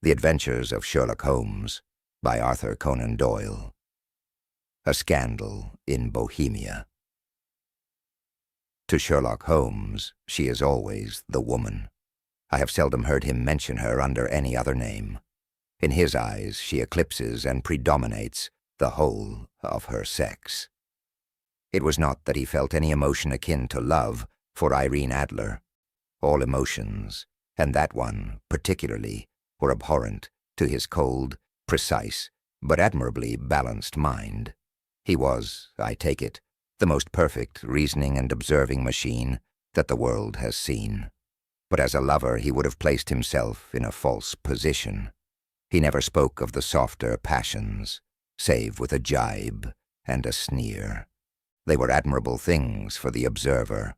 The Adventures of Sherlock Holmes by Arthur Conan Doyle. A Scandal in Bohemia. To Sherlock Holmes, she is always the woman. I have seldom heard him mention her under any other name. In his eyes, she eclipses and predominates the whole of her sex. It was not that he felt any emotion akin to love for Irene Adler. All emotions, and that one particularly, were abhorrent to his cold, precise, but admirably balanced mind. He was, I take it, the most perfect reasoning and observing machine that the world has seen. But as a lover he would have placed himself in a false position. He never spoke of the softer passions, save with a jibe and a sneer. They were admirable things for the observer,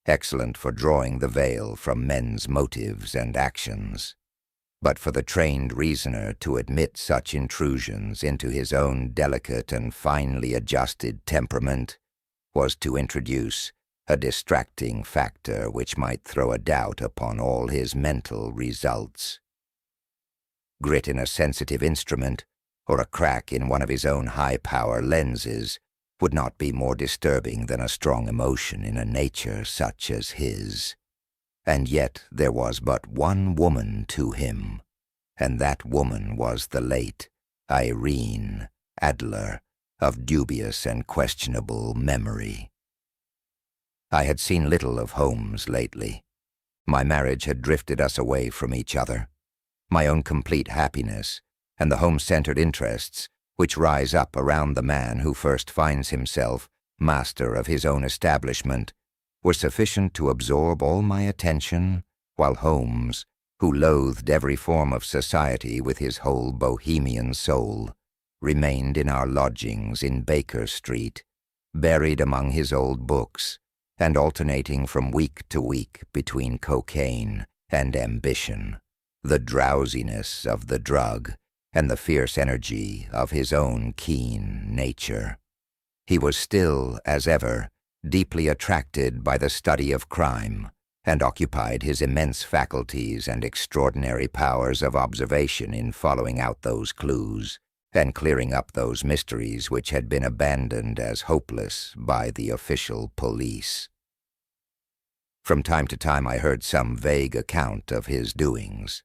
excellent for drawing the veil from men's motives and actions. But for the trained reasoner to admit such intrusions into his own delicate and finely adjusted temperament was to introduce a distracting factor which might throw a doubt upon all his mental results. Grit in a sensitive instrument, or a crack in one of his own high-power lenses, would not be more disturbing than a strong emotion in a nature such as his. And yet there was but one woman to him, and that woman was the late Irene Adler, of dubious and questionable memory. I had seen little of Holmes lately. My marriage had drifted us away from each other. My own complete happiness, and the home-centered interests which rise up around the man who first finds himself master of his own establishment, were sufficient to absorb all my attention, while Holmes, who loathed every form of society with his whole bohemian soul, remained in our lodgings in Baker Street, buried among his old books, and alternating from week to week between cocaine and ambition, the drowsiness of the drug and the fierce energy of his own keen nature. He was still, as ever, deeply attracted by the study of crime, and occupied his immense faculties and extraordinary powers of observation in following out those clues and clearing up those mysteries which had been abandoned as hopeless by the official police. From time to time I heard some vague account of his doings,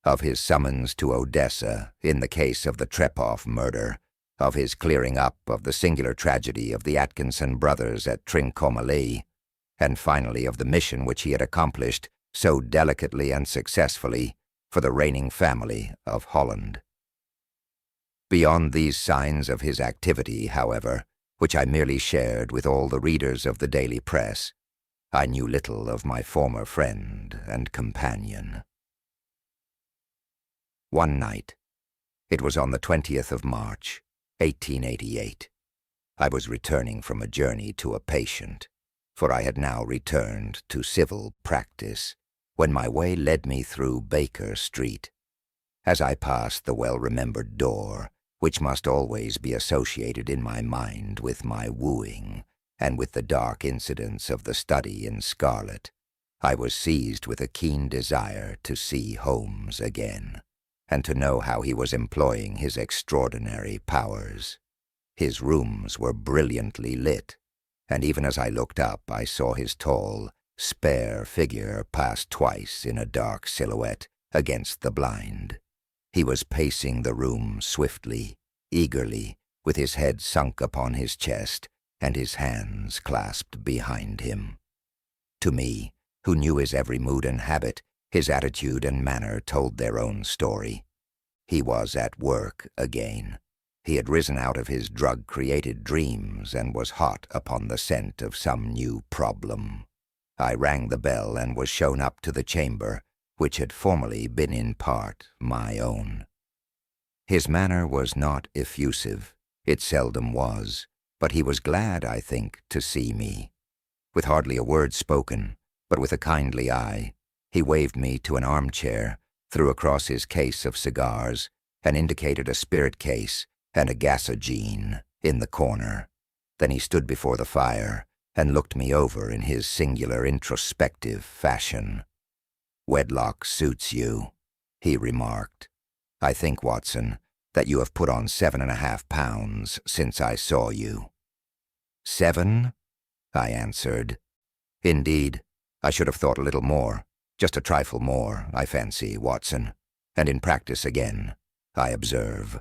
of his summons to Odessa in the case of the Trepoff murder, of his clearing up of the singular tragedy of the Atkinson brothers at Trincomalee, and finally of the mission which he had accomplished so delicately and successfully for the reigning family of Holland. Beyond these signs of his activity, however, which I merely shared with all the readers of the daily press, I knew little of my former friend and companion. One night, it was on the 20th of March, 1888, I was returning from a journey to a patient, for I had now returned to civil practice, when my way led me through Baker Street. As I passed the well-remembered door, which must always be associated in my mind with my wooing, and with the dark incidents of the study in scarlet, I was seized with a keen desire to see Holmes again, and to know how he was employing his extraordinary powers. His rooms were brilliantly lit, and even as I looked up I saw his tall, spare figure pass twice in a dark silhouette against the blind. He was pacing the room swiftly, eagerly, with his head sunk upon his chest and his hands clasped behind him. To me, who knew his every mood and habit, his attitude and manner told their own story. He was at work again. He had risen out of his drug-created dreams and was hot upon the scent of some new problem. I rang the bell and was shown up to the chamber, which had formerly been in part my own. His manner was not effusive. It seldom was, but he was glad, I think, to see me. With hardly a word spoken, but with a kindly eye, he waved me to an armchair, threw across his case of cigars, and indicated a spirit case and a gasogene in the corner. Then he stood before the fire and looked me over in his singular introspective fashion. "Wedlock suits you," he remarked. I think, Watson, that you have put on 7.5 pounds since I saw you." 7? I answered. "Indeed, I should have thought a little more, just a trifle more, I fancy, Watson. And in practice again, I observe.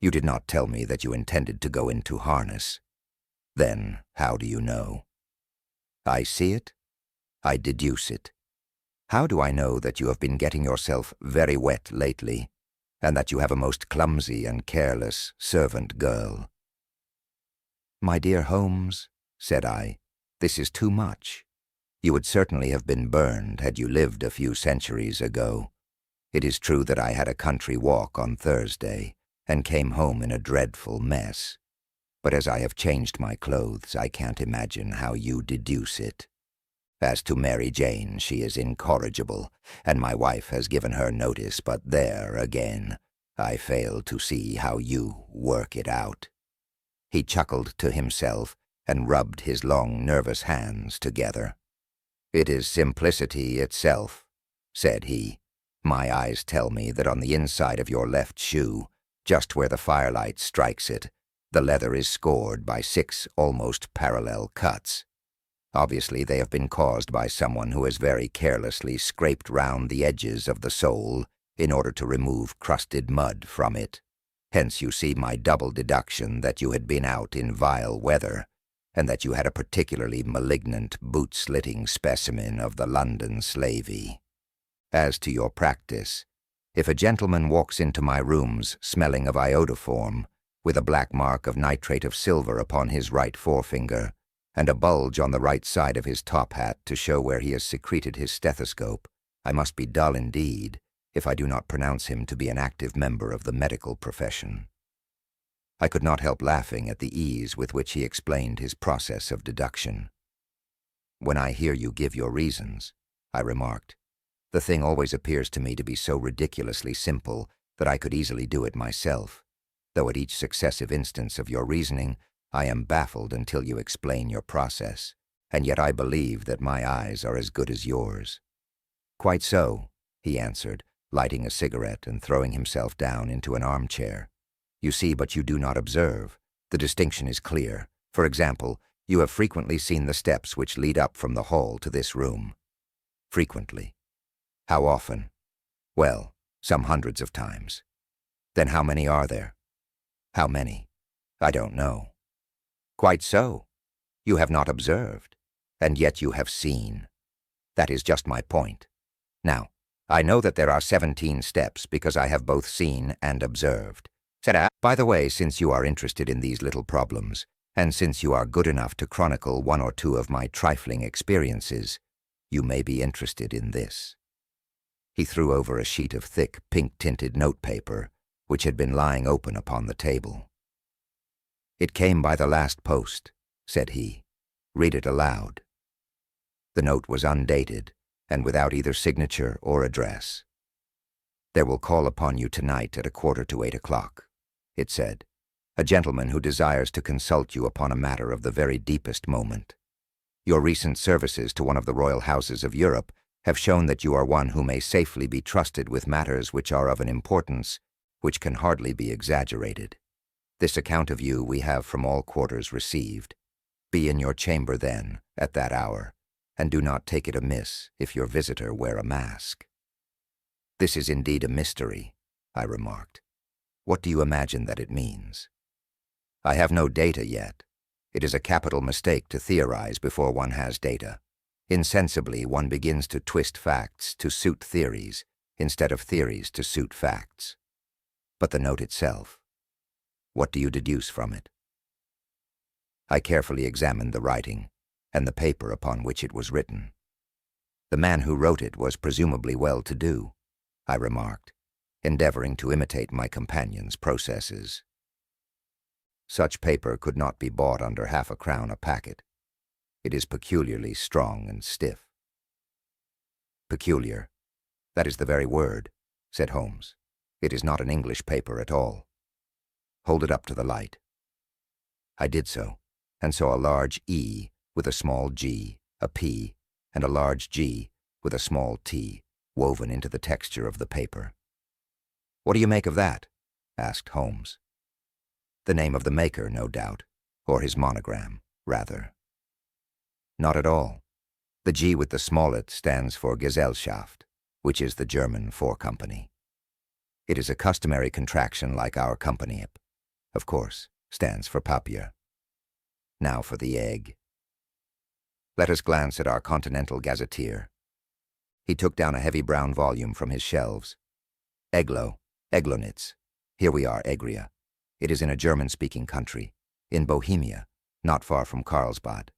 You did not tell me that you intended to go into harness. Then how do you know?" "I see it. I deduce it. How do I know that you have been getting yourself very wet lately, and that you have a most clumsy and careless servant girl?" "My dear Holmes," said I, "this is too much. You would certainly have been burned had you lived a few centuries ago. It is true that I had a country walk on Thursday, and came home in a dreadful mess. But as I have changed my clothes, I can't imagine how you deduce it. As to Mary Jane, she is incorrigible, and my wife has given her notice, but there again, I fail to see how you work it out." He chuckled to himself and rubbed his long, nervous hands together. "It is simplicity itself," said he. "My eyes tell me that on the inside of your left shoe, just where the firelight strikes it, the leather is scored by 6 almost parallel cuts. Obviously they have been caused by someone who has very carelessly scraped round the edges of the sole in order to remove crusted mud from it. Hence you see my double deduction that you had been out in vile weather, and that you had a particularly malignant boot-slitting specimen of the London slavey. As to your practice, if a gentleman walks into my rooms smelling of iodoform, with a black mark of nitrate of silver upon his right forefinger, and a bulge on the right side of his top hat to show where he has secreted his stethoscope, I must be dull indeed if I do not pronounce him to be an active member of the medical profession." I could not help laughing at the ease with which he explained his process of deduction. "When I hear you give your reasons," I remarked, "the thing always appears to me to be so ridiculously simple that I could easily do it myself, though at each successive instance of your reasoning I am baffled until you explain your process, and yet I believe that my eyes are as good as yours." "Quite so," he answered, lighting a cigarette and throwing himself down into an armchair. "You see, but you do not observe. The distinction is clear. For example, you have frequently seen the steps which lead up from the hall to this room." "Frequently." "How often?" "Well, some hundreds of times." "Then how many are there?" "How many? I don't know." "Quite so. You have not observed, and yet you have seen. That is just my point. Now, I know that there are 17 steps because I have both seen and observed. By the way, since you are interested in these little problems, and since you are good enough to chronicle 1 or 2 of my trifling experiences, you may be interested in this." He threw over a sheet of thick, pink-tinted notepaper, which had been lying open upon the table. "It came by the last post," said he. "Read it aloud." The note was undated, and without either signature or address. "There will call upon you tonight at 7:45 o'clock," it said, "a gentleman who desires to consult you upon a matter of the very deepest moment. Your recent services to one of the royal houses of Europe have shown that you are one who may safely be trusted with matters which are of an importance which can hardly be exaggerated. This account of you we have from all quarters received. Be in your chamber then, at that hour, and do not take it amiss if your visitor wear a mask." "This is indeed a mystery," I remarked. "What do you imagine that it means?" "I have no data yet. It is a capital mistake to theorize before one has data. Insensibly, one begins to twist facts to suit theories, instead of theories to suit facts. But the note itself, what do you deduce from it?" I carefully examined the writing, and the paper upon which it was written. "The man who wrote it was presumably well-to-do," I remarked, endeavoring to imitate my companion's processes. "Such paper could not be bought under half a crown a packet. It is peculiarly strong and stiff." "Peculiar. That is the very word," said Holmes. "It is not an English paper at all. Hold it up to the light." I did so, and saw a large E with a small g, a P, and a large G with a small t woven into the texture of the paper. "What do you make of that?" asked Holmes. "The name of the maker, no doubt, or his monogram, rather." "Not at all. The G with the smallet stands for Gesellschaft, which is the German for company. It is a customary contraction like our company. Of course, stands for Papier. Now for the egg. Let us glance at our Continental Gazetteer." He took down a heavy brown volume from his shelves. Eglonitz. Here we are, Egria. It is in a German-speaking country, in Bohemia, not far from Carlsbad.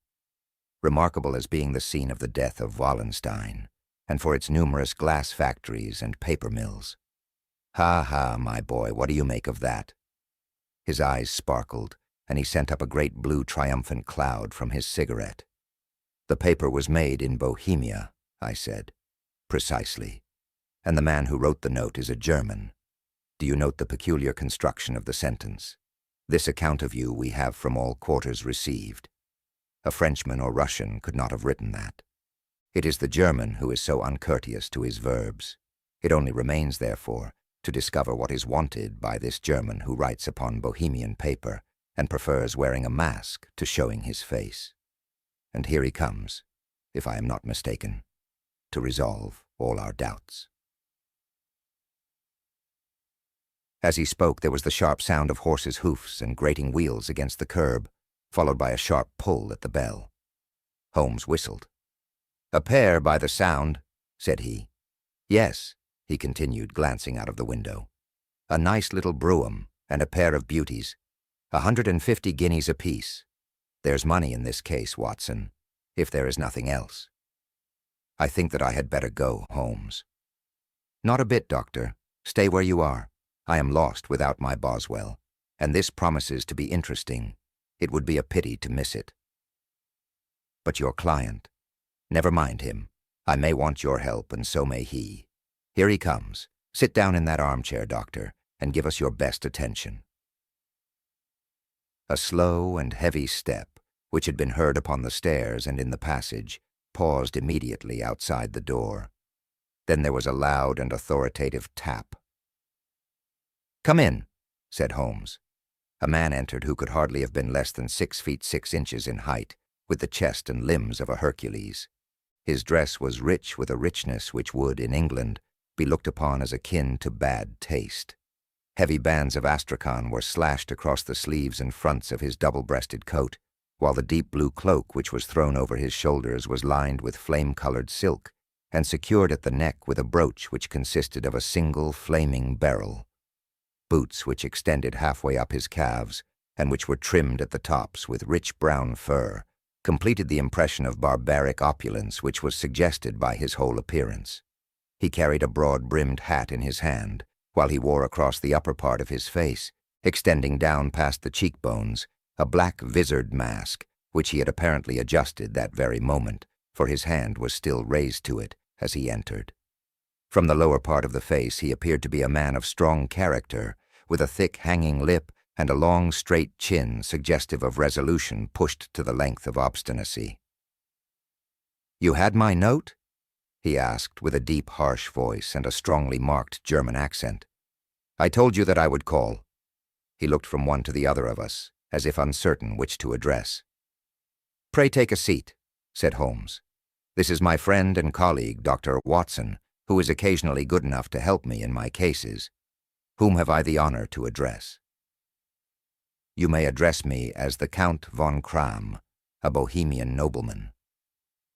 Remarkable as being the scene of the death of Wallenstein, and for its numerous glass factories and paper mills. Ha ha, my boy, what do you make of that? His eyes sparkled, and he sent up a great blue triumphant cloud from his cigarette. "The paper was made in Bohemia," I said. "Precisely. And the man who wrote the note is a German. Do you note the peculiar construction of the sentence? This account of you we have from all quarters received. A Frenchman or Russian could not have written that. It is the German who is so uncourteous to his verbs. It only remains, therefore, to discover what is wanted by this German who writes upon Bohemian paper and prefers wearing a mask to showing his face. And here he comes, if I am not mistaken, to resolve all our doubts." As he spoke, there was the sharp sound of horses' hoofs and grating wheels against the curb, followed by a sharp pull at the bell. Holmes whistled. "A pair by the sound," said he. "Yes," he continued, glancing out of the window. "A nice little brougham and a pair of beauties. 150 guineas apiece. There's money in this case, Watson, if there is nothing else. I think that I had better go, Holmes." "Not a bit, Doctor. Stay where you are. I am lost without my Boswell, and this promises to be interesting. It would be a pity to miss it." "But your client? Never mind him. I may want your help, and so may he. Here he comes. Sit down in that armchair, Doctor, and give us your best attention." A slow and heavy step, which had been heard upon the stairs and in the passage, paused immediately outside the door. Then there was a loud and authoritative tap. "Come in," said Holmes. A man entered who could hardly have been less than 6 feet 6 inches in height, with the chest and limbs of a Hercules. His dress was rich with a richness which would, in England, be looked upon as akin to bad taste. Heavy bands of astrakhan were slashed across the sleeves and fronts of his double-breasted coat, while the deep blue cloak which was thrown over his shoulders was lined with flame-colored silk and secured at the neck with a brooch which consisted of a single flaming beryl. Boots which extended halfway up his calves, and which were trimmed at the tops with rich brown fur, completed the impression of barbaric opulence which was suggested by his whole appearance. He carried a broad-brimmed hat in his hand, while he wore across the upper part of his face, extending down past the cheekbones, a black visored mask, which he had apparently adjusted that very moment, for his hand was still raised to it as he entered. From the lower part of the face he appeared to be a man of strong character, with a thick hanging lip and a long straight chin suggestive of resolution pushed to the length of obstinacy. "You had my note?" he asked with a deep, harsh voice and a strongly marked German accent. "I told you that I would call." He looked from one to the other of us, as if uncertain which to address. "Pray take a seat," said Holmes. "This is my friend and colleague, Dr. Watson, who is occasionally good enough to help me in my cases. Whom have I the honor to address?" "You may address me as the Count von Kram, a Bohemian nobleman.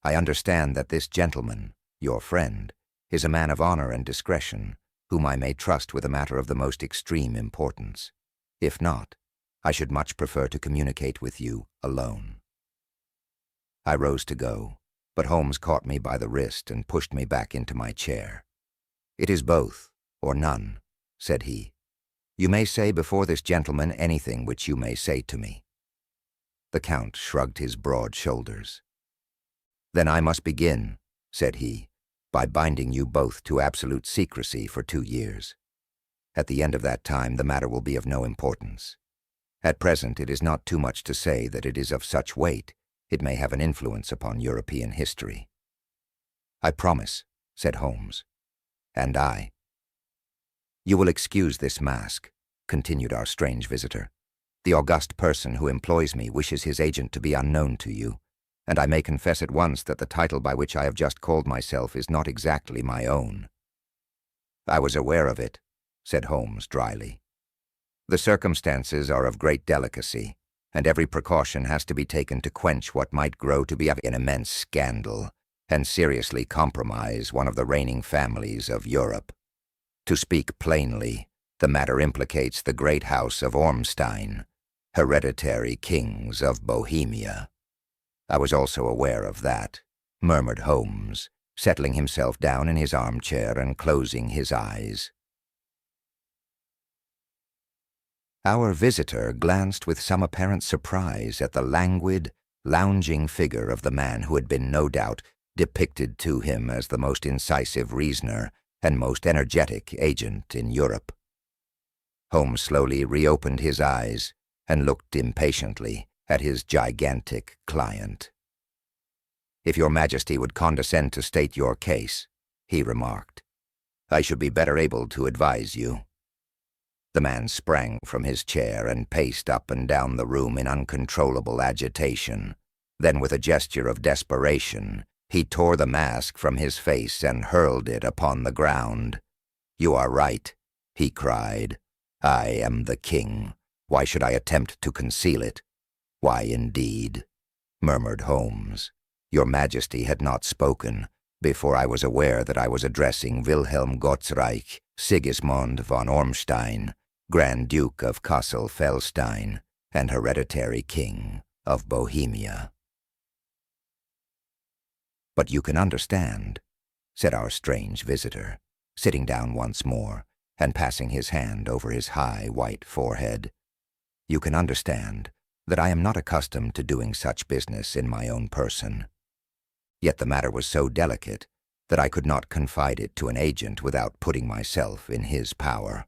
I understand that this gentleman, your friend, is a man of honor and discretion, whom I may trust with a matter of the most extreme importance. If not, I should much prefer to communicate with you alone." I rose to go, but Holmes caught me by the wrist and pushed me back into my chair. "It is both, or none," said he. "You may say before this gentleman anything which you may say to me." The Count shrugged his broad shoulders. "Then I must begin," said he, "by binding you both to absolute secrecy for 2 years. At the end of that time the matter will be of no importance. At present it is not too much to say that it is of such weight it may have an influence upon European history." "I promise," said Holmes. "And I." "You will excuse this mask," continued our strange visitor. "The august person who employs me wishes his agent to be unknown to you, and I may confess at once that the title by which I have just called myself is not exactly my own." "I was aware of it," said Holmes dryly. "The circumstances are of great delicacy, and every precaution has to be taken to quench what might grow to be an immense scandal and seriously compromise one of the reigning families of Europe. To speak plainly, the matter implicates the great house of Ormstein, hereditary kings of Bohemia." "I was also aware of that," murmured Holmes, settling himself down in his armchair and closing his eyes. Our visitor glanced with some apparent surprise at the languid, lounging figure of the man who had been, no doubt, depicted to him as the most incisive reasoner and most energetic agent in Europe. Holmes slowly reopened his eyes and looked impatiently at his gigantic client. "If your Majesty would condescend to state your case," he remarked, "I should be better able to advise you." The man sprang from his chair and paced up and down the room in uncontrollable agitation. Then, with a gesture of desperation, he tore the mask from his face and hurled it upon the ground. "You are right," he cried. "I am the king. Why should I attempt to conceal it?" "Why, indeed," murmured Holmes. "Your Majesty had not spoken before I was aware that I was addressing Wilhelm Gottsreich Sigismund von Ormstein, Grand Duke of Kassel-Felstein and hereditary king of Bohemia." "But you can understand," said our strange visitor, sitting down once more and passing his hand over his high white forehead. "You can understand that I am not accustomed to doing such business in my own person. Yet the matter was so delicate that I could not confide it to an agent without putting myself in his power.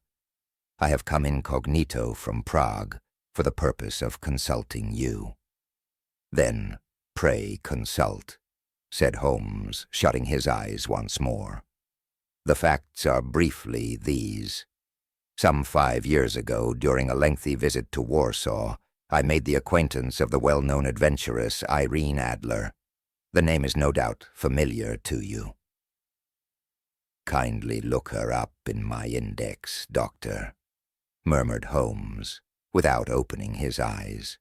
I have come incognito from Prague for the purpose of consulting you." "Then pray consult," said Holmes, shutting his eyes once more. "The facts are briefly these. Some 5 years ago, during a lengthy visit to Warsaw, I made the acquaintance of the well-known adventuress Irene Adler. The name is no doubt familiar to you." "Kindly look her up in my index, Doctor," murmured Holmes, without opening his eyes.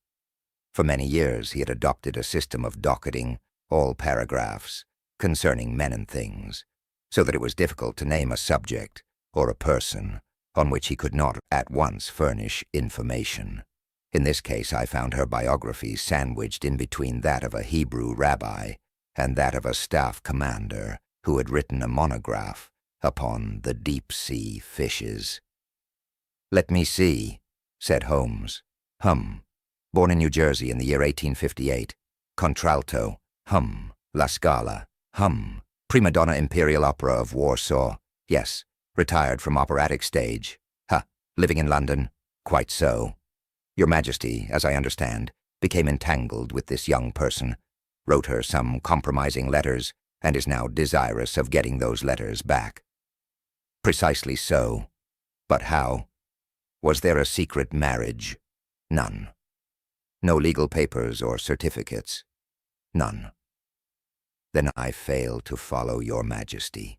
For many years he had adopted a system of docketing all paragraphs concerning men and things, so that it was difficult to name a subject or a person on which he could not at once furnish information. In this case I found her biography sandwiched in between that of a Hebrew rabbi and that of a staff commander who had written a monograph upon the deep-sea fishes. "Let me see," said Holmes. Born in New Jersey in the year 1858. Contralto. La Scala. Prima donna Imperial Opera of Warsaw. Yes. Retired from operatic stage. Living in London. Quite so. Your Majesty, as I understand, became entangled with this young person, wrote her some compromising letters, and is now desirous of getting those letters back." "Precisely so. But how? Was there a secret marriage?" "None." "No legal papers or certificates?" "None." "Then I fail to follow your Majesty.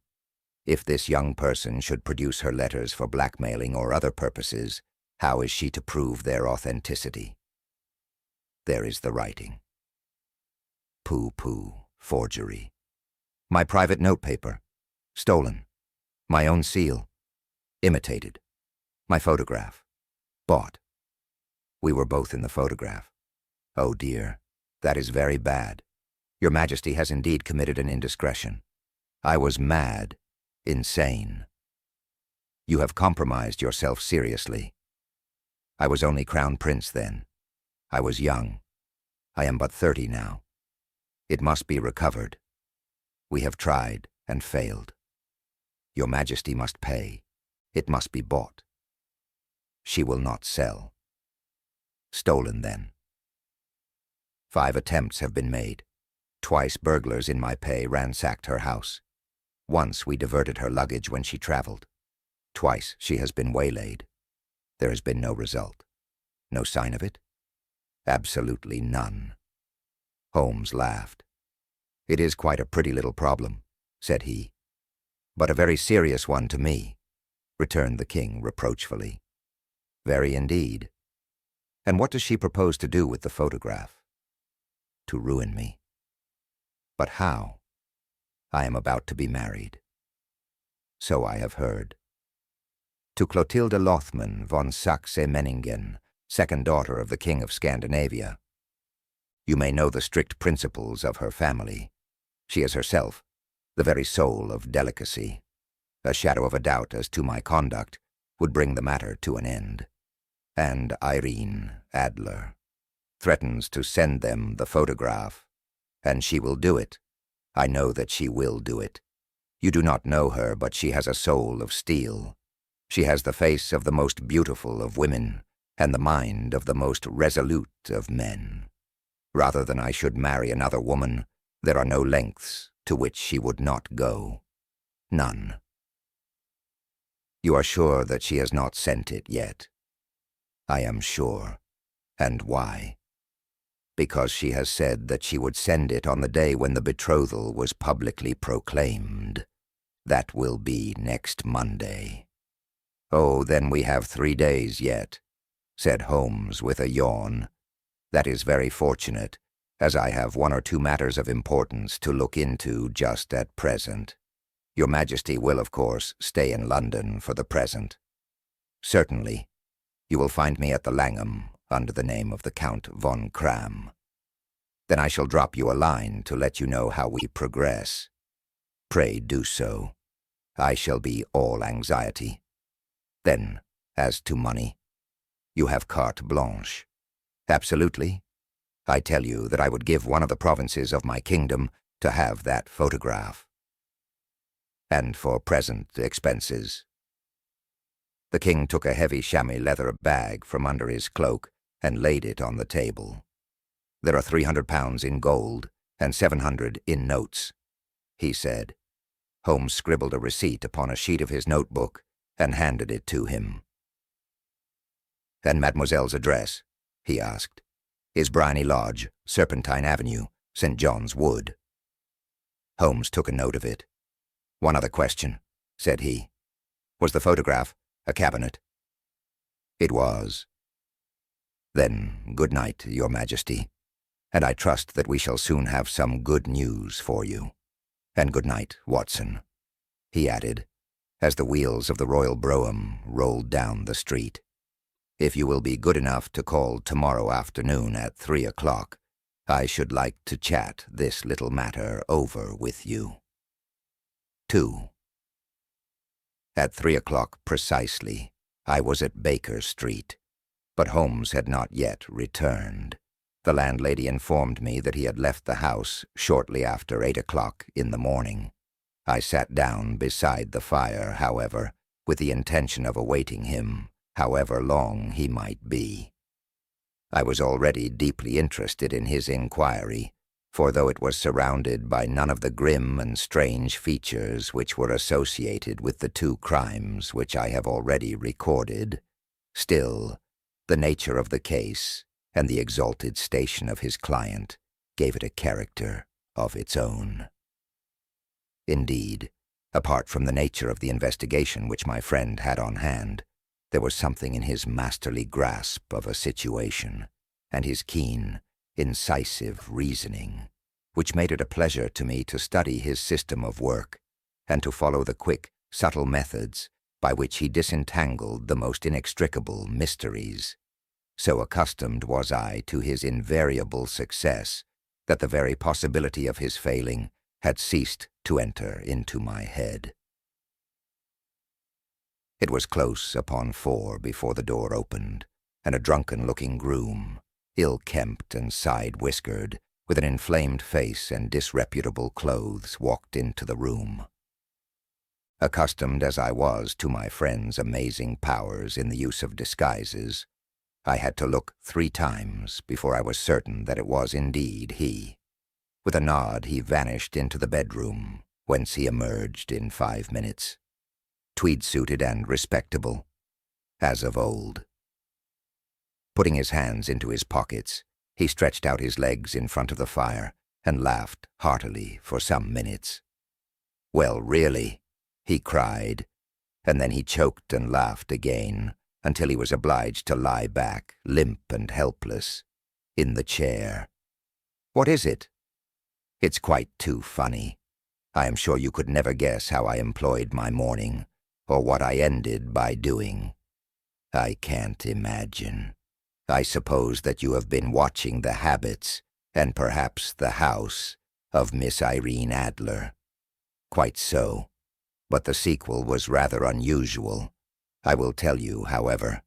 If this young person should produce her letters for blackmailing or other purposes, how is she to prove their authenticity?" "There is the writing." "Pooh, forgery." "My private notepaper. Stolen. My own seal. Imitated. My photograph. Bought. We were both in the photograph. Oh dear, that is very bad. Your Majesty has indeed committed an indiscretion. I was mad, insane. You have compromised yourself seriously. I was only Crown Prince then. I was young. I am but 30 now. It must be recovered. We have tried and failed. Your Majesty must pay. It must be bought. She will not sell. Stolen then. 5 attempts have been made. Twice burglars in my pay ransacked her house. Once we diverted her luggage when she traveled. Twice she has been waylaid. There has been no result. No sign of it? Absolutely none. Holmes laughed. "It is quite a pretty little problem," said he. "But a very serious one to me," returned the king reproachfully. "Very indeed. And what does she propose to do with the photograph?" "To ruin me." "But how?" "I am about to be married." "So I have heard." "To Clotilde Lothman von Saxe-Meiningen, second daughter of the King of Scandinavia. You may know the strict principles of her family. She is herself the very soul of delicacy. A shadow of a doubt as to my conduct would bring the matter to an end. And Irene Adler threatens to send them the photograph, and she will do it. I know that she will do it. You do not know her, but she has a soul of steel. She has the face of the most beautiful of women, and the mind of the most resolute of men. Rather than I should marry another woman, there are no lengths to which she would not go. None." "You are sure that she has not sent it yet?" "I am sure. And why?" "Because she has said that she would send it on the day when the betrothal was publicly proclaimed. That will be next Monday." "Oh, then we have 3 days yet," said Holmes with a yawn. "That is very fortunate, as I have 1 or 2 matters of importance to look into just at present. Your Majesty will, of course, stay in London for the present." "Certainly. You will find me at the Langham, under the name of the Count von Kram. Then I shall drop you a line to let you know how we progress. Pray do so. I shall be all anxiety. Then, as to money, you have carte blanche." "Absolutely. I tell you that I would give one of the provinces of my kingdom to have that photograph." "And for present expenses?" The king took a heavy chamois leather bag from under his cloak and laid it on the table. "There are £300 in gold and 700 in notes," he said. Holmes scribbled a receipt upon a sheet of his notebook and handed it to him. "And mademoiselle's address?" he asked. "Is Bryony Lodge, Serpentine Avenue, St. John's Wood?" Holmes took a note of it. "One other question," said he. "Was the photograph a cabinet?" "It was." "Then good night, Your Majesty, and I trust that we shall soon have some good news for you. And good night, Watson," he added, as the wheels of the royal brougham rolled down the street. "If you will be good enough to call tomorrow afternoon at 3 o'clock, I should like to chat this little matter over with you." 2. At 3 o'clock precisely, I was at Baker Street, but Holmes had not yet returned. The landlady informed me that he had left the house shortly after 8 o'clock in the morning. I sat down beside the fire, however, with the intention of awaiting him, however long he might be. I was already deeply interested in his inquiry, for though it was surrounded by none of the grim and strange features which were associated with the 2 crimes which I have already recorded, still, the nature of the case and the exalted station of his client gave it a character of its own. Indeed, apart from the nature of the investigation which my friend had on hand, there was something in his masterly grasp of a situation, and his keen, incisive reasoning, which made it a pleasure to me to study his system of work, and to follow the quick, subtle methods by which he disentangled the most inextricable mysteries. So accustomed was I to his invariable success that the very possibility of his failing had ceased to enter into my head. It was close upon 4 before the door opened, and a drunken-looking groom, ill-kempt and side-whiskered, with an inflamed face and disreputable clothes, walked into the room. Accustomed as I was to my friend's amazing powers in the use of disguises, I had to look 3 times before I was certain that it was indeed he. With a nod he vanished into the bedroom, whence he emerged in 5 minutes. tweed-suited and respectable, as of old. Putting his hands into his pockets, he stretched out his legs in front of the fire and laughed heartily for some minutes. "Well, really," he cried, and then he choked and laughed again until he was obliged to lie back, limp and helpless, in the chair. "What is it?" "It's quite too funny. I am sure you could never guess how I employed my morning, or what I ended by doing. I can't imagine. I suppose that you have been watching the habits, and perhaps the house, of Miss Irene Adler." "Quite so. But the sequel was rather unusual. I will tell you, however.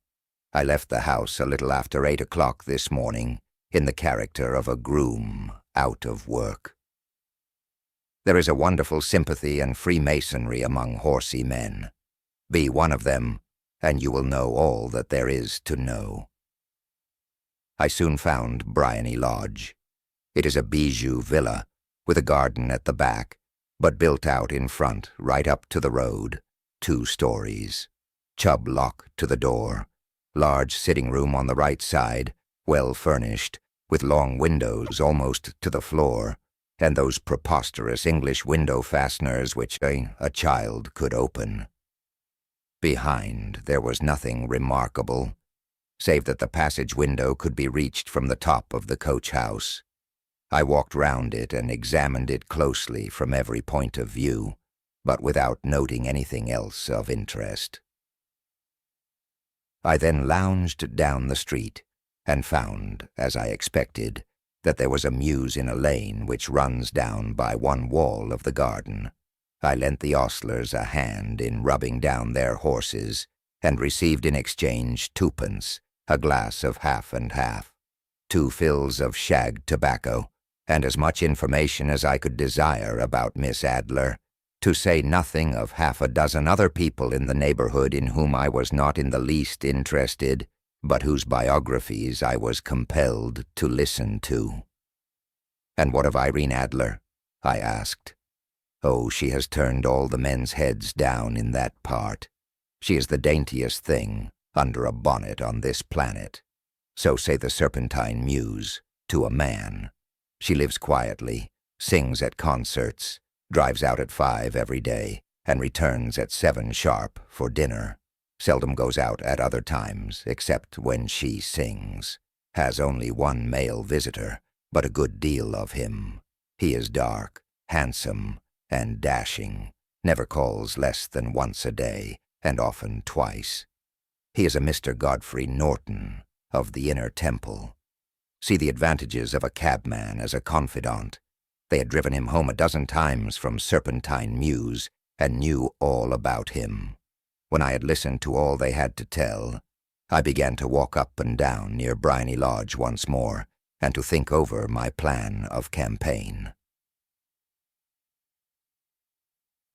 I left the house a little after 8 o'clock this morning, in the character of a groom out of work. There is a wonderful sympathy and freemasonry among horsey men. Be one of them, and you will know all that there is to know. I soon found Briony Lodge. It is a bijou villa, with a garden at the back, but built out in front, right up to the road, 2 stories. Chubb lock to the door, large sitting room on the right side, well furnished, with long windows almost to the floor, and those preposterous English window fasteners which a child could open. Behind there was nothing remarkable, save that the passage window could be reached from the top of the coach house. I walked round it and examined it closely from every point of view, but without noting anything else of interest. I then lounged down the street, and found, as I expected, that there was a mews in a lane which runs down by one wall of the garden. I lent the ostlers a hand in rubbing down their horses, and received in exchange 2d, a glass of half and half, 2 fills of shag tobacco, and as much information as I could desire about Miss Adler, to say nothing of half a dozen other people in the neighborhood in whom I was not in the least interested, but whose biographies I was compelled to listen to. "And what of Irene Adler?" I asked. "Oh, she has turned all the men's heads down in that part. She is the daintiest thing under a bonnet on this planet. So say the Serpentine Mews, to a man. She lives quietly, sings at concerts, drives out at 5 every day, and returns at 7 sharp for dinner. Seldom goes out at other times, except when she sings. Has only 1 male visitor, but a good deal of him. He is dark, handsome, and dashing, never calls less than once a day, and often twice. He is a Mr. Godfrey Norton, of the Inner Temple. See the advantages of a cabman as a confidant. They had driven him home a dozen times from Serpentine Mews, and knew all about him. When I had listened to all they had to tell, I began to walk up and down near Briony Lodge once more, and to think over my plan of campaign.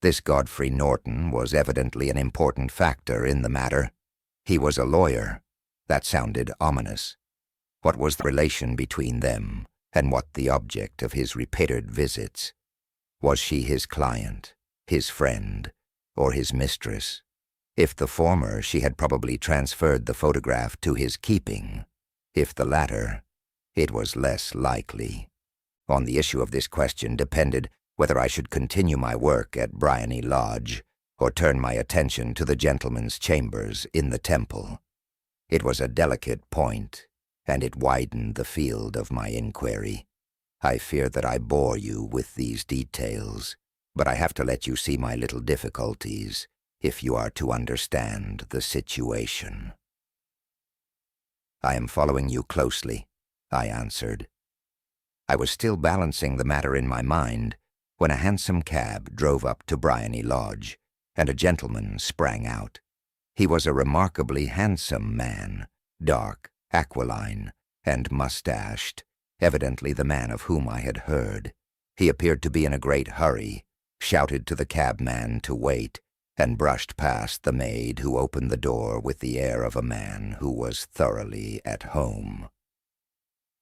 This Godfrey Norton was evidently an important factor in the matter. He was a lawyer. That sounded ominous. What was the relation between them, and what the object of his repeated visits? Was she his client, his friend, or his mistress? If the former, she had probably transferred the photograph to his keeping. If the latter, it was less likely. On the issue of this question depended whether I should continue my work at Briony Lodge, or turn my attention to the gentleman's chambers in the Temple. It was a delicate point, and it widened the field of my inquiry. I fear that I bore you with these details, but I have to let you see my little difficulties, if you are to understand the situation. "I am following you closely," I answered. I was still balancing the matter in my mind when a hansom cab drove up to Briony Lodge, and a gentleman sprang out. He was a remarkably handsome man, dark, aquiline, and mustached, evidently the man of whom I had heard. He appeared to be in a great hurry, shouted to the cabman to wait, and brushed past the maid who opened the door with the air of a man who was thoroughly at home.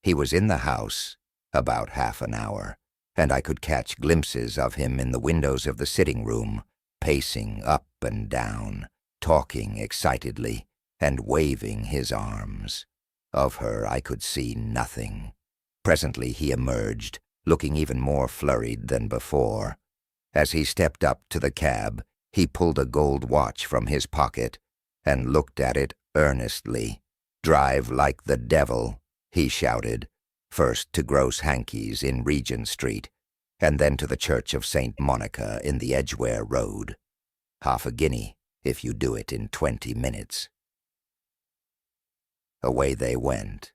He was in the house about half an hour, and I could catch glimpses of him in the windows of the sitting room, pacing up and down, talking excitedly, and waving his arms. Of her I could see nothing. Presently he emerged, looking even more flurried than before. As he stepped up to the cab, he pulled a gold watch from his pocket and looked at it earnestly. "Drive like the devil," he shouted, first to Gross Hankey's in Regent Street, and then to the Church of St. Monica in the Edgware Road. "Half a guinea if you do it in 20 minutes. Away they went,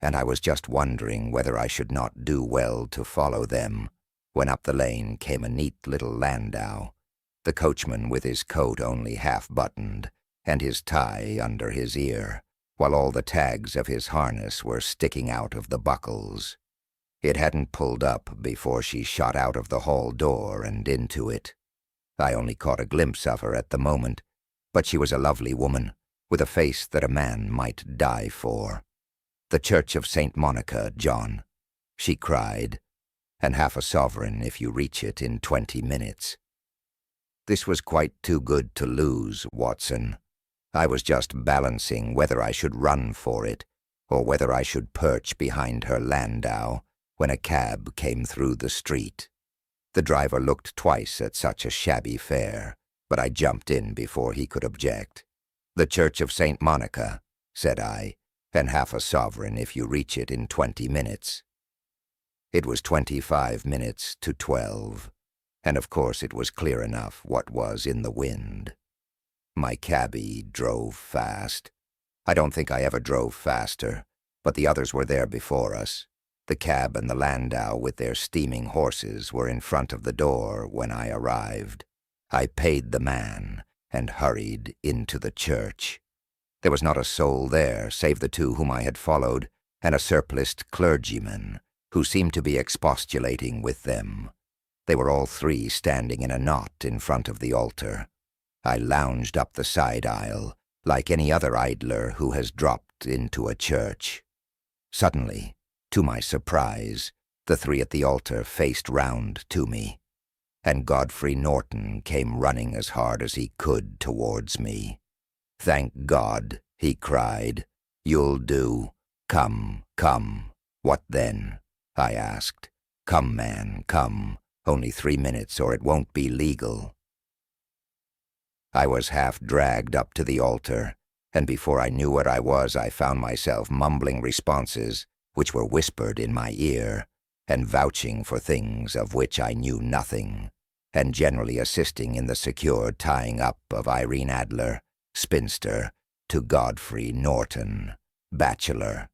and I was just wondering whether I should not do well to follow them, when up the lane came a neat little landau, the coachman with his coat only half buttoned, and his tie under his ear, while all the tags of his harness were sticking out of the buckles. It hadn't pulled up before she shot out of the hall door and into it. I only caught a glimpse of her at the moment, but she was a lovely woman, with a face that a man might die for. "The Church of St. Monica, John," she cried, "and half a sovereign if you reach it in 20 minutes. This was quite too good to lose, Watson. I was just balancing whether I should run for it, or whether I should perch behind her landau, when a cab came through the street. The driver looked twice at such a shabby fare, but I jumped in before he could object. "The Church of St. Monica," said I, "and half a sovereign if you reach it in 20 minutes. It was 25 minutes to 12, and of course it was clear enough what was in the wind. My cabby drove fast. I don't think I ever drove faster, but the others were there before us. The cab and the landau with their steaming horses were in front of the door when I arrived. I paid the man and hurried into the church. There was not a soul there save the two whom I had followed, and a surpliced clergyman, who seemed to be expostulating with them. They were all three standing in a knot in front of the altar. I lounged up the side aisle, like any other idler who has dropped into a church. Suddenly, to my surprise, the three at the altar faced round to me, and Godfrey Norton came running as hard as he could towards me. "Thank God," he cried. "You'll do. Come, come." "What then?" I asked. "Come, man, come. Only 3 minutes or it won't be legal." I was half dragged up to the altar, and before I knew where I was, I found myself mumbling responses which were whispered in my ear, and vouching for things of which I knew nothing, and generally assisting in the secure tying up of Irene Adler, spinster, to Godfrey Norton, bachelor.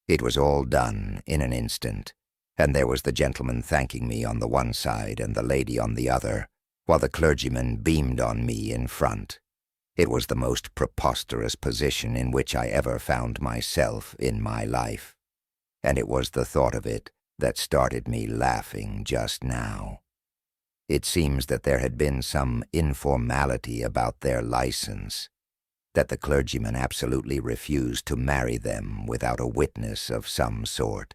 It was all done in an instant, and there was the gentleman thanking me on the one side and the lady on the other, while the clergyman beamed on me in front. It was the most preposterous position in which I ever found myself in my life, and it was the thought of it that started me laughing just now. It seems that there had been some informality about their license, that the clergyman absolutely refused to marry them without a witness of some sort,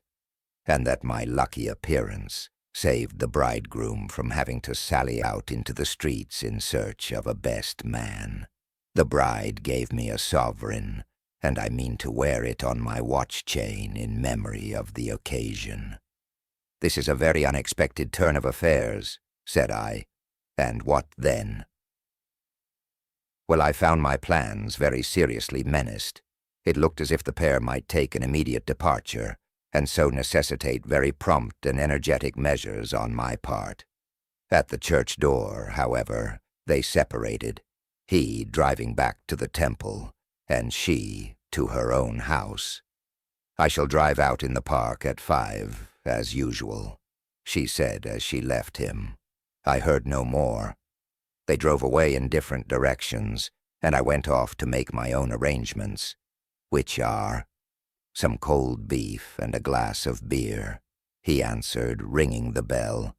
and that my lucky appearance saved the bridegroom from having to sally out into the streets in search of a best man. The bride gave me a sovereign, and I mean to wear it on my watch chain in memory of the occasion. "This is a very unexpected turn of affairs," said I. "And what then?" Well, I found my plans very seriously menaced. It looked as if the pair might take an immediate departure, and so necessitate very prompt and energetic measures on my part. At the church door, however, they separated, he driving back to the temple, and she to her own house. "I shall drive out in the park at 5, as usual," she said as she left him. I heard no more. They drove away in different directions, and I went off to make my own arrangements, which are some cold beef and a glass of beer, he answered, ringing the bell.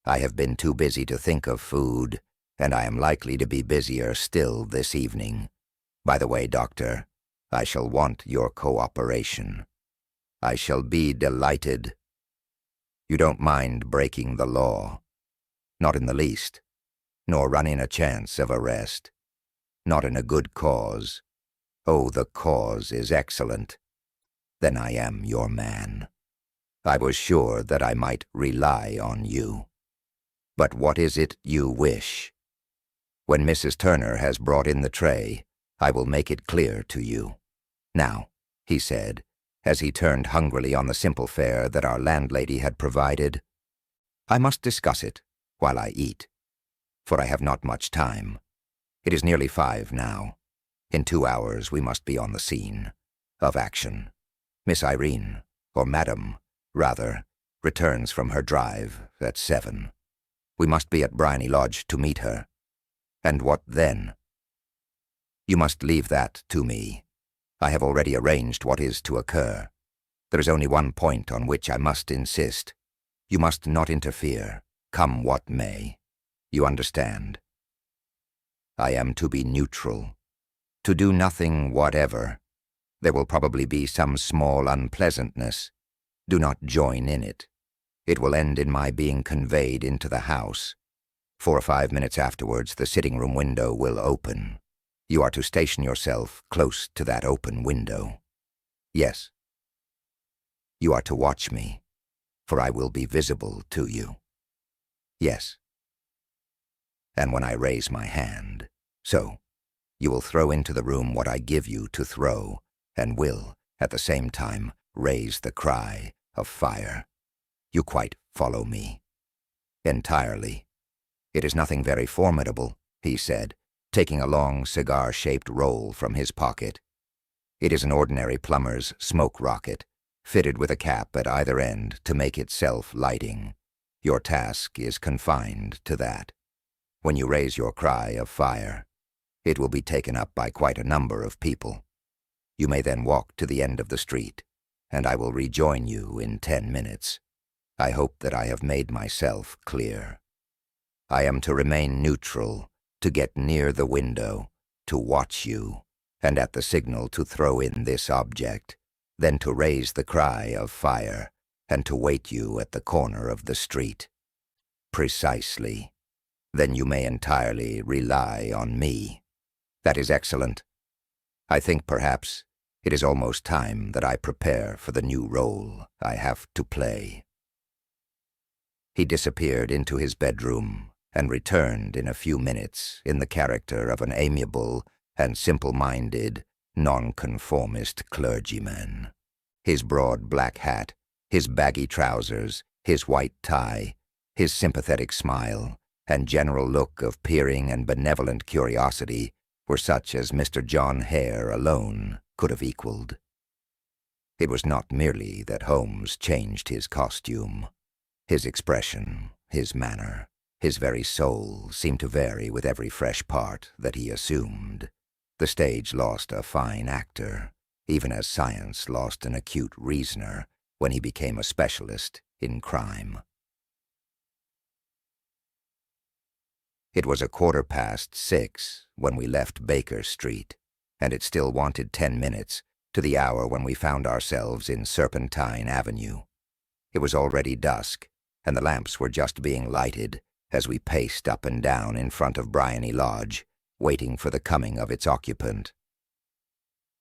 "I have been too busy to think of food, and I am likely to be busier still this evening. By the way, Doctor, I shall want your cooperation." "I shall be delighted." "You don't mind breaking the law?" "Not in the least. nor run in a chance of arrest. Not in a good cause. Oh, the cause is excellent. Then I am your man. I was sure that I might rely on you. But what is it you wish? When Mrs. Turner has brought in the tray, I will make it clear to you. Now, he said, as he turned hungrily on the simple fare that our landlady had provided, I must discuss it while I eat, for I have not much time. It is nearly 5 now. In 2 hours we must be on the scene of action. Miss Irene, or Madam, rather, returns from her drive at 7. We must be at Bryony Lodge to meet her. And what then? You must leave that to me. I have already arranged what is to occur. There is only one point on which I must insist. You must not interfere, come what may. You understand? I am to be neutral, to do nothing whatever. There will probably be some small unpleasantness. Do not join in it. It will end in my being conveyed into the house. 4 or 5 minutes afterwards, the sitting-room window will open. You are to station yourself close to that open window. Yes. You are to watch me, for I will be visible to you. Yes. And when I raise my hand, so, you will throw into the room what I give you to throw, and will, at the same time, raise the cry of fire. You quite follow me. Entirely. It is nothing very formidable, he said, taking a long cigar-shaped roll from his pocket. It is an ordinary plumber's smoke rocket, fitted with a cap at either end to make it self-lighting. Your task is confined to that. When you raise your cry of fire, it will be taken up by quite a number of people. You may then walk to the end of the street, and I will rejoin you in 10 minutes. I hope that I have made myself clear. I am to remain neutral, to get near the window, to watch you, and at the signal to throw in this object, then to raise the cry of fire, and to wait you at the corner of the street. Precisely. Then you may entirely rely on me. That is excellent. I think, perhaps, it is almost time that I prepare for the new role I have to play. He disappeared into his bedroom and returned in a few minutes in the character of an amiable and simple-minded, nonconformist clergyman. His broad black hat, his baggy trousers, his white tie, his sympathetic smile, and general look of peering and benevolent curiosity were such as Mr. John Hare alone could have equaled. It was not merely that Holmes changed his costume. His expression, his manner, his very soul seemed to vary with every fresh part that he assumed. The stage lost a fine actor, even as science lost an acute reasoner when he became a specialist in crime. It was 6:15 when we left Baker Street, and it still wanted 10 minutes to the hour when we found ourselves in Serpentine Avenue. It was already dusk, and the lamps were just being lighted as we paced up and down in front of Bryony Lodge, waiting for the coming of its occupant.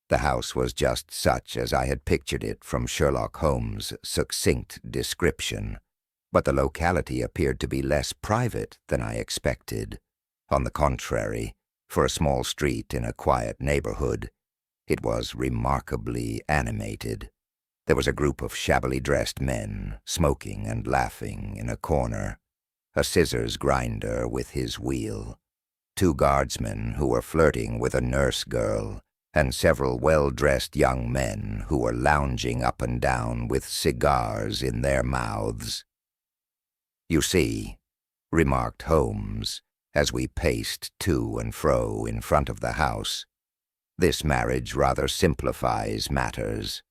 The house was just such as I had pictured it from Sherlock Holmes' succinct description, but the locality appeared to be less private than I expected. On the contrary, for a small street in a quiet neighborhood, it was remarkably animated. There was a group of shabbily dressed men, smoking and laughing in a corner, a scissors grinder with his wheel, 2 guardsmen who were flirting with a nurse girl, and several well-dressed young men who were lounging up and down with cigars in their mouths. "You see," remarked Holmes, as we paced to and fro in front of the house, "this marriage rather simplifies matters.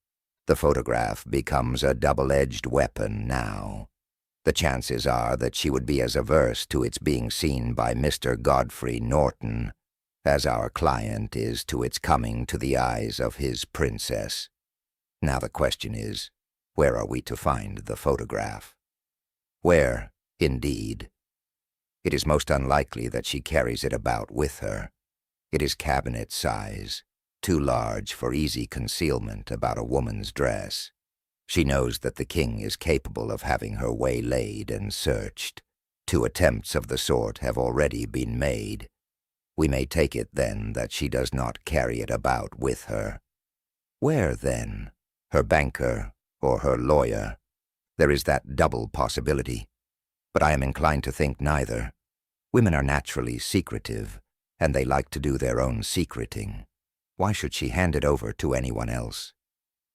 The photograph becomes a double-edged weapon now. The chances are that she would be as averse to its being seen by Mr. Godfrey Norton as our client is to its coming to the eyes of his princess. Now the question is, where are we to find the photograph? Where, indeed? It is most unlikely that she carries it about with her. It is cabinet size, too large for easy concealment about a woman's dress. She knows that the king is capable of having her waylaid and searched. 2 attempts of the sort have already been made. We may take it, then, that she does not carry it about with her. Where, then? Her banker or her lawyer? There is that double possibility. But I am inclined to think neither. Women are naturally secretive, and they like to do their own secreting. Why should she hand it over to anyone else?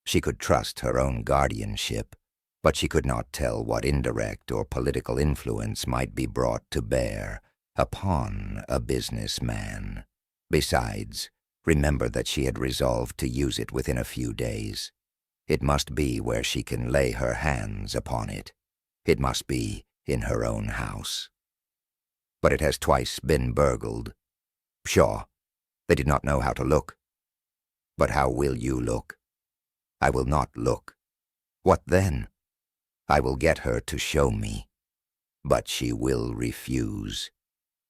She could trust her own guardianship, but she could not tell what indirect or political influence might be brought to bear upon a businessman. Besides, remember that she had resolved to use it within a few days. It must be where she can lay her hands upon it. It must be in her own house. But it has twice been burgled. Pshaw, they did not know how to look. But how will you look? I will not look. What then? I will get her to show me. But she will refuse.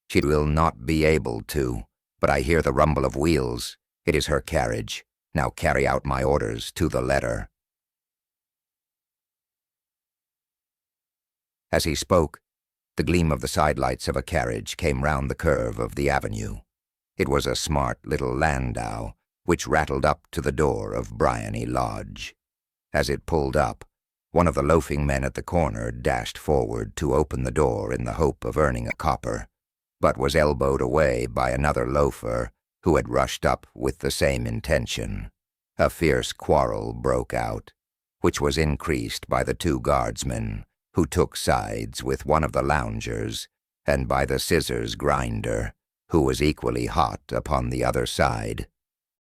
She will not be able to, but I hear the rumble of wheels. It is her carriage. Now carry out my orders to the letter. As he spoke, the gleam of the sidelights of a carriage came round the curve of the avenue. It was a smart little landau, which rattled up to the door of Briony Lodge. As it pulled up, one of the loafing men at the corner dashed forward to open the door in the hope of earning a copper, but was elbowed away by another loafer who had rushed up with the same intention. A fierce quarrel broke out, which was increased by the 2 guardsmen, who took sides with one of the loungers, and by the scissors grinder, who was equally hot upon the other side.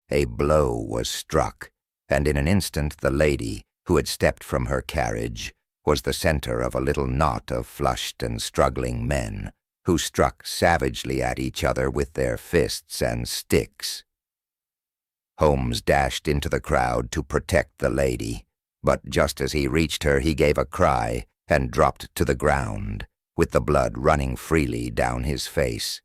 A blow was struck, and in an instant the lady, who had stepped from her carriage, was the center of a little knot of flushed and struggling men, who struck savagely at each other with their fists and sticks. Holmes dashed into the crowd to protect the lady, but just as he reached her he gave a cry and dropped to the ground, with the blood running freely down his face.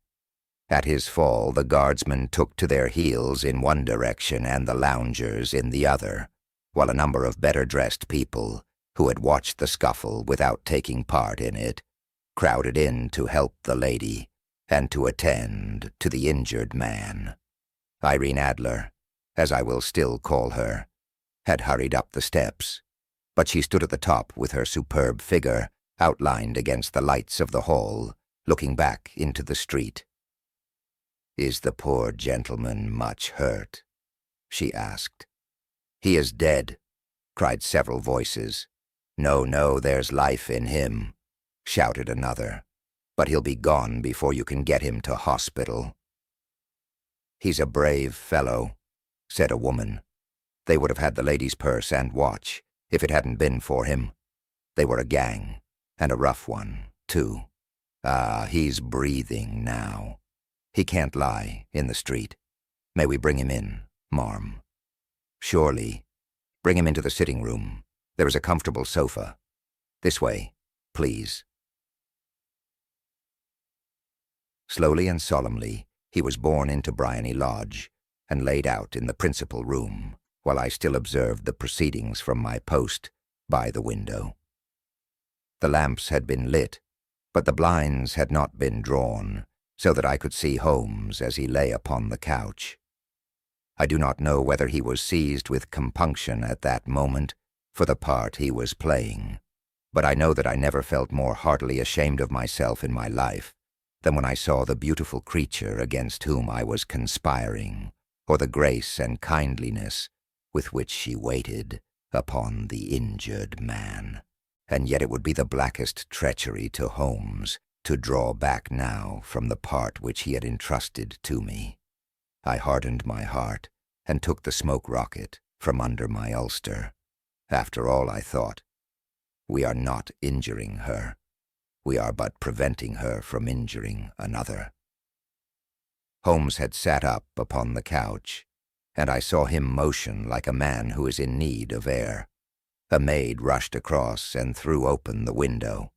At his fall the guardsmen took to their heels in one direction and the loungers in the other, while a number of better-dressed people, who had watched the scuffle without taking part in it, crowded in to help the lady and to attend to the injured man. Irene Adler, as I will still call her, had hurried up the steps, but she stood at the top with her superb figure outlined against the lights of the hall, looking back into the street. "Is the poor gentleman much hurt?" she asked. "He is dead," cried several voices. "No, no, there's life in him," shouted another. "But he'll be gone before you can get him to hospital." "He's a brave fellow," said a woman. "They would have had the lady's purse and watch if it hadn't been for him. They were a gang, and a rough one, too. Ah, he's breathing now. He can't lie in the street. May we bring him in, marm?" "Surely. Bring him into the sitting room. There is a comfortable sofa. This way, please." Slowly and solemnly, he was borne into Briony Lodge and laid out in the principal room, while I still observed the proceedings from my post by the window. The lamps had been lit, but the blinds had not been drawn, so that I could see Holmes as he lay upon the couch. I do not know whether he was seized with compunction at that moment for the part he was playing, but I know that I never felt more heartily ashamed of myself in my life than when I saw the beautiful creature against whom I was conspiring, or the grace and kindliness with which she waited upon the injured man. And yet it would be the blackest treachery to Holmes to draw back now from the part which he had entrusted to me. I hardened my heart and took the smoke rocket from under my ulster. After all, I thought, we are not injuring her. We are but preventing her from injuring another. Holmes had sat up upon the couch, and I saw him motion like a man who is in need of air. A maid rushed across and threw open the window.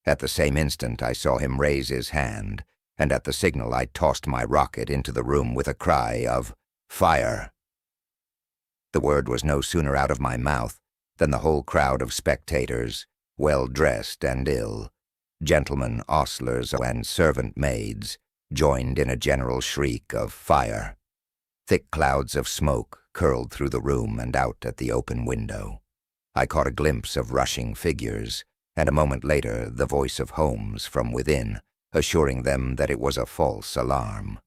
At the same instant I saw him raise his hand, and at the signal I tossed my rocket into the room with a cry of, "Fire!" The word was no sooner out of my mouth than the whole crowd of spectators, well-dressed and ill, gentlemen, ostlers, and servant maids, joined in a general shriek of "Fire!" Thick clouds of smoke curled through the room and out at the open window. I caught a glimpse of rushing figures, and a moment later the voice of Holmes from within, assuring them that it was a false alarm.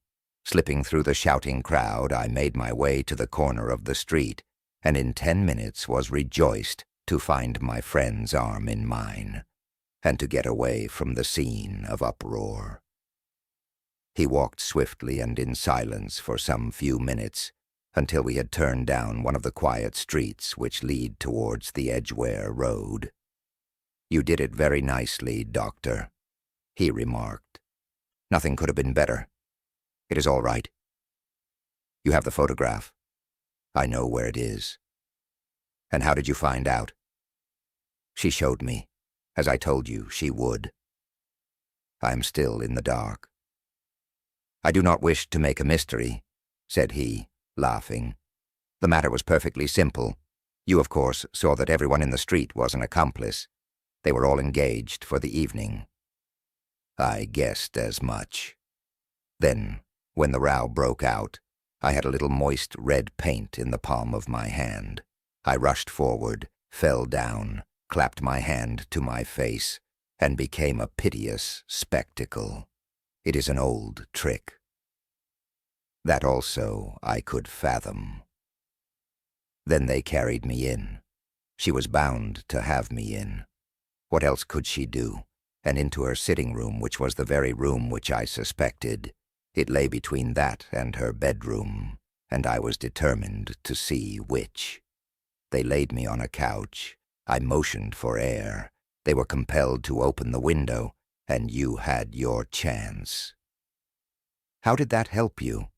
Slipping through the shouting crowd, I made my way to the corner of the street, and in 10 minutes was rejoiced to find my friend's arm in mine, and to get away from the scene of uproar. He walked swiftly and in silence for some few minutes, until we had turned down one of the quiet streets which lead towards the Edgware Road. "You did it very nicely, Doctor," he remarked. "Nothing could have been better. It is all right. You have the photograph. I know where it is." "And how did you find out?" "She showed me, as I told you she would. I am still in the dark." "I do not wish to make a mystery," said he, laughing. "The matter was perfectly simple. You, of course, saw that everyone in the street was an accomplice. They were all engaged for the evening." "I guessed as much." Then, when the row broke out, I had a little moist red paint in the palm of my hand. I rushed forward, fell down, clapped my hand to my face, and became a piteous spectacle. It is an old trick. That also I could fathom. Then they carried me in. She was bound to have me in. What else could she do? And into her sitting room, which was the very room which I suspected. It lay between that and her bedroom, and I was determined to see which. They laid me on a couch. I motioned for air. They were compelled to open the window, and you had your chance. How did that help you?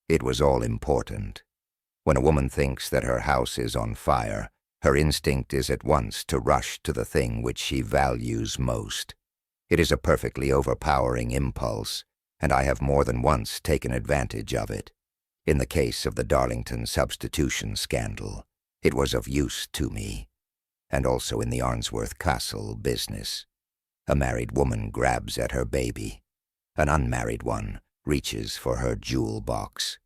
It was all important. When a woman thinks that her house is on fire, her instinct is at once to rush to the thing which she values most. It is a perfectly overpowering impulse, and I have more than once taken advantage of it. In the case of the Darlington substitution scandal, it was of use to me, and also in the Arnsworth Castle business. A married woman grabs at her baby. An unmarried one reaches for her jewel box.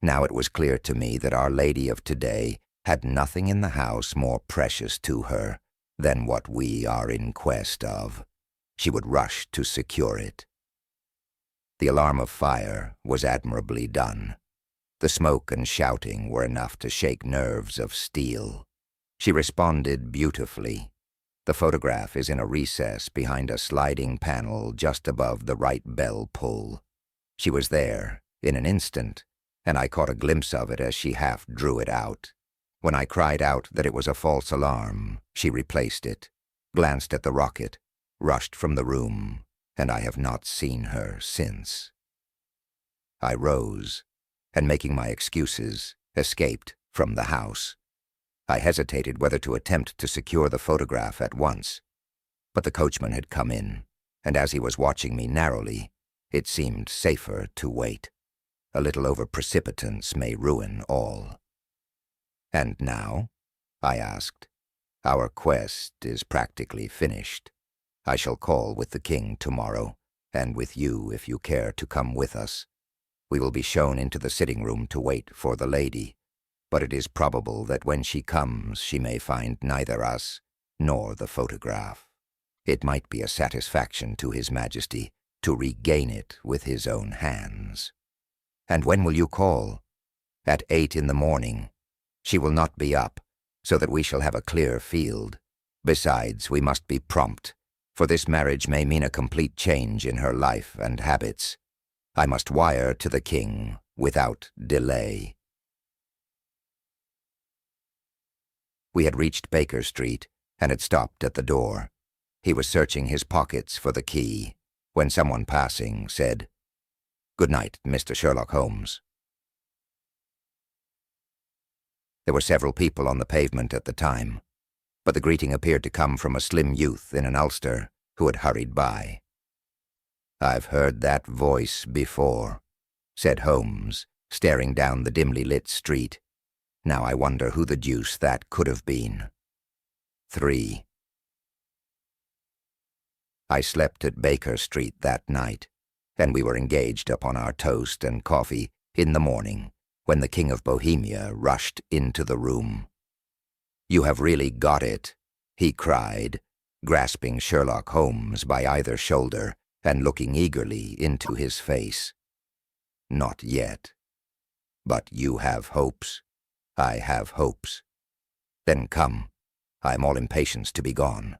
Now it was clear to me that Our Lady of today had nothing in the house more precious to her than what we are in quest of. She would rush to secure it. The alarm of fire was admirably done. The smoke and shouting were enough to shake nerves of steel. She responded beautifully. The photograph is in a recess behind a sliding panel just above the right bell pull. She was there in an instant, and I caught a glimpse of it as she half drew it out. When I cried out that it was a false alarm, she replaced it, glanced at the rocket, rushed from the room, and I have not seen her since. I rose, and making my excuses, escaped from the house. I hesitated whether to attempt to secure the photograph at once, but the coachman had come in, and as he was watching me narrowly, it seemed safer to wait. A little over-precipitance may ruin all. "And now?" I asked. "Our quest is practically finished. I shall call with the king tomorrow, and with you if you care to come with us. We will be shown into the sitting room to wait for the lady, but it is probable that when she comes she may find neither us nor the photograph. It might be a satisfaction to His Majesty to regain it with his own hands." "And when will you call?" "At 8 in the morning. She will not be up, so that we shall have a clear field. Besides, we must be prompt, for this marriage may mean a complete change in her life and habits. I must wire to the king without delay." We had reached Baker Street and had stopped at the door. He was searching his pockets for the key, when someone passing said, "Good night, Mr. Sherlock Holmes." There were several people on the pavement at the time, but the greeting appeared to come from a slim youth in an ulster, who had hurried by. "I've heard that voice before," said Holmes, staring down the dimly lit street. "Now I wonder who the deuce that could have been." 3. I slept at Baker Street that night, and we were engaged upon our toast and coffee in the morning when the King of Bohemia rushed into the room. "You have really got it," he cried, grasping Sherlock Holmes by either shoulder and looking eagerly into his face. "Not yet. But you have hopes. I have hopes. Then come. I am all impatience to be gone.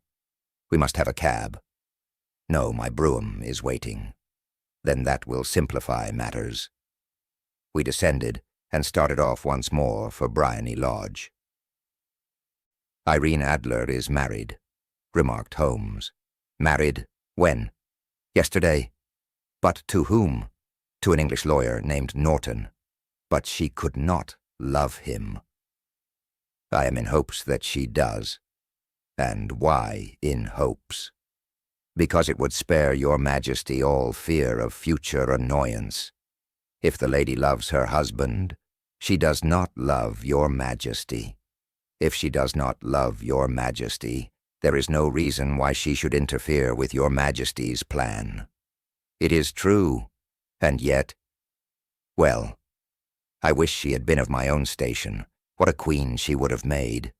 We must have a cab. No, my brougham is waiting. Then that will simplify matters." We descended and started off once more for Briony Lodge. "Irene Adler is married," remarked Holmes. "Married? When?" "Yesterday." "But to whom?" "To an English lawyer named Norton. But she could not love him." "I am in hopes that she does." "And why in hopes?" "Because it would spare your Majesty all fear of future annoyance. If the lady loves her husband, she does not love your Majesty. If she does not love your Majesty, there is no reason why she should interfere with your Majesty's plan. It is true, and yet— well, I wish she had been of my own station. What a queen she would have made."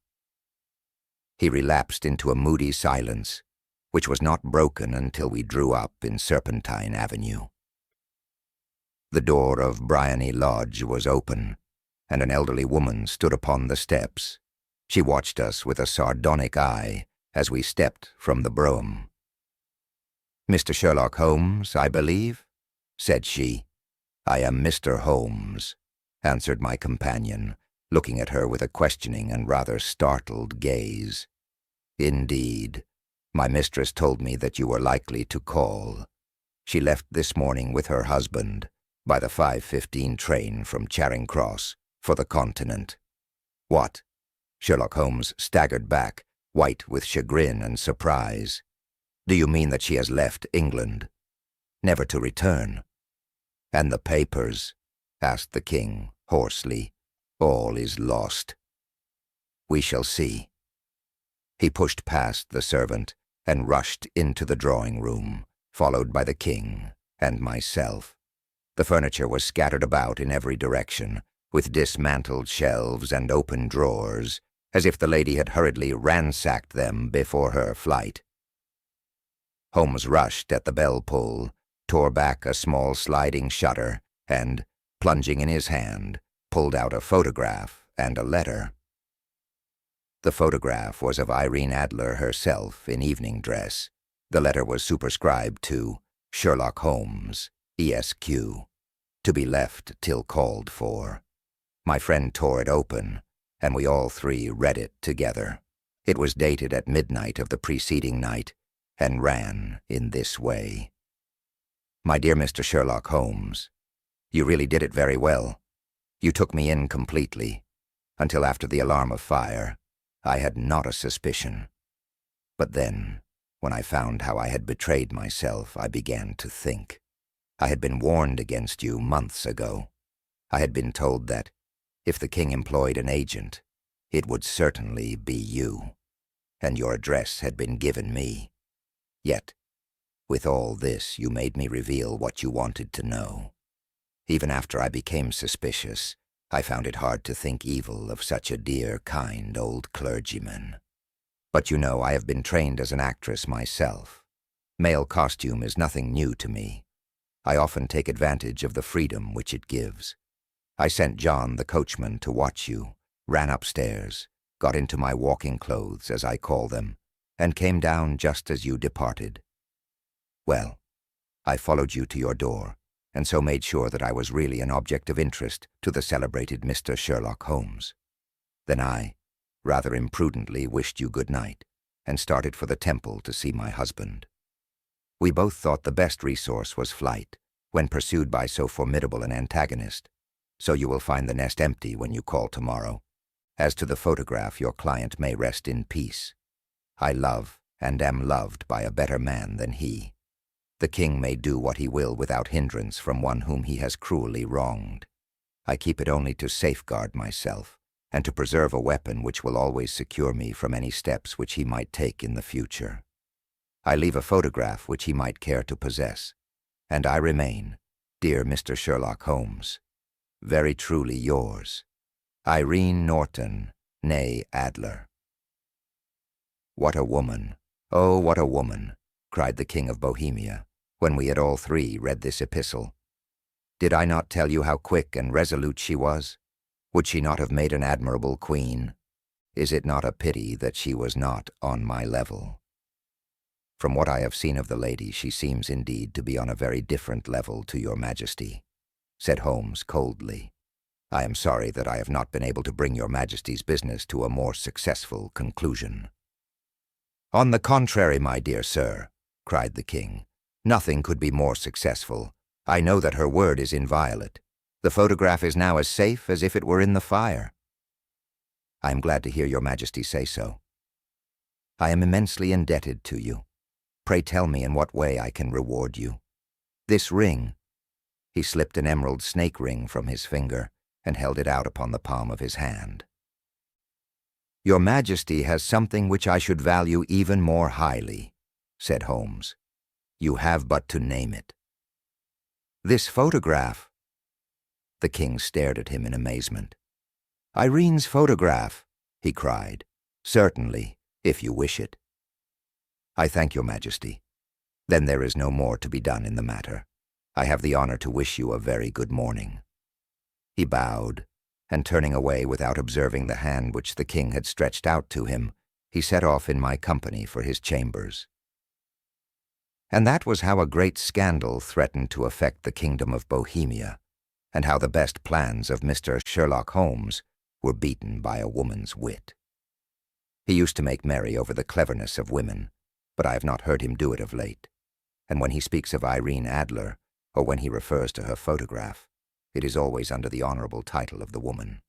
He relapsed into a moody silence, which was not broken until we drew up in Serpentine Avenue. The door of Briony Lodge was open, and an elderly woman stood upon the steps. She watched us with a sardonic eye as we stepped from the brougham. "Mr. Sherlock Holmes, I believe?" said she. "I am Mr. Holmes," answered my companion, looking at her with a questioning and rather startled gaze. "Indeed. My mistress told me that you were likely to call. She left this morning with her husband by the 5:15 train from Charing Cross for the Continent." "What?" Sherlock Holmes staggered back, white with chagrin and surprise. "Do you mean that she has left England, never to return?" "And the papers?" asked the king hoarsely. "All is lost." "We shall see." He pushed past the servant and rushed into the drawing-room, followed by the king and myself. The furniture was scattered about in every direction, with dismantled shelves and open drawers, as if the lady had hurriedly ransacked them before her flight. Holmes rushed at the bell-pull, tore back a small sliding shutter, and, plunging in his hand, pulled out a photograph and a letter. The photograph was of Irene Adler herself in evening dress. The letter was superscribed to Sherlock Holmes, ESQ, to be left till called for. My friend tore it open, and we all three read it together. It was dated at midnight of the preceding night, and ran in this way. "My dear Mr. Sherlock Holmes, you really did it very well. You took me in completely. Until after the alarm of fire, I had not a suspicion. But then, when I found how I had betrayed myself, I began to think. I had been warned against you months ago. I had been told that, if the king employed an agent, it would certainly be you, and your address had been given me. Yet, with all this, you made me reveal what you wanted to know. Even after I became suspicious, I found it hard to think evil of such a dear, kind old clergyman. But you know I have been trained as an actress myself. Male costume is nothing new to me. I often take advantage of the freedom which it gives. I sent John, the coachman, to watch you, ran upstairs, got into my walking clothes, as I call them, and came down just as you departed. Well, I followed you to your door, and so made sure that I was really an object of interest to the celebrated Mr. Sherlock Holmes. Then I, rather imprudently, wished you good night, and started for the Temple to see my husband. We both thought the best resource was flight, when pursued by so formidable an antagonist, so you will find the nest empty when you call tomorrow. As to the photograph, your client may rest in peace. I love and am loved by a better man than he. The king may do what he will without hindrance from one whom he has cruelly wronged. I keep it only to safeguard myself, and to preserve a weapon which will always secure me from any steps which he might take in the future. I leave a photograph which he might care to possess, and I remain, dear Mr. Sherlock Holmes, very truly yours, Irene Norton, née Adler. What a woman, oh, what a woman, cried the King of Bohemia, when we had all three read this epistle. Did I not tell you how quick and resolute she was? Would she not have made an admirable queen? Is it not a pity that she was not on my level? From what I have seen of the lady, she seems indeed to be on a very different level to your Majesty, said Holmes coldly. I am sorry that I have not been able to bring your Majesty's business to a more successful conclusion. On the contrary, my dear sir, cried the king, nothing could be more successful. I know that her word is inviolate. The photograph is now as safe as if it were in the fire. I am glad to hear your Majesty say so. I am immensely indebted to you. Pray tell me in what way I can reward you. This ring, he slipped an emerald snake ring from his finger and held it out upon the palm of his hand. Your Majesty has something which I should value even more highly, said Holmes. You have but to name it. This photograph. The king stared at him in amazement. Irene's photograph, he cried. Certainly, if you wish it. I thank your Majesty. Then there is no more to be done in the matter. I have the honor to wish you a very good morning. He bowed, and turning away without observing the hand which the king had stretched out to him, he set off in my company for his chambers. And that was how a great scandal threatened to affect the kingdom of Bohemia, and how the best plans of Mr. Sherlock Holmes were beaten by a woman's wit. He used to make merry over the cleverness of women, but I have not heard him do it of late, and when he speaks of Irene Adler, or when he refers to her photograph, it is always under the honorable title of the woman.